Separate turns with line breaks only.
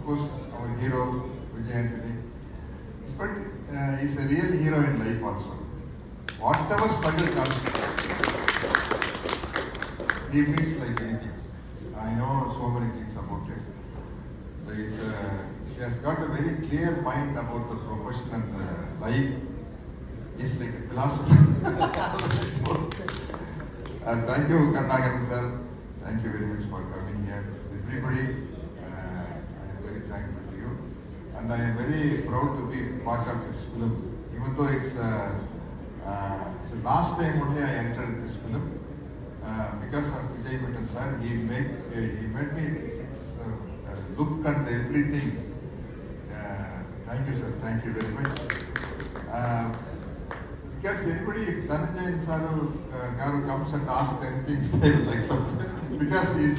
course, our hero, Vijay Antony. But he's a real hero in life also. Whatever struggle comes, he meets like anything. I know so many things about him. He has got a very clear mind about the profession and the life. He's like a philosopher. Thank you, Karnagaran sir. Thank you very much for coming here. Everybody, I am very thankful to you. And I am very proud to be part of this film. Even though it's the last time only I entered this film. Because of Vijay Mittal sir, he made me look and everything. Thank you, sir. Thank you very much. Because anybody, if Dhananjay Saru Garu comes and asks anything, they will accept. Because his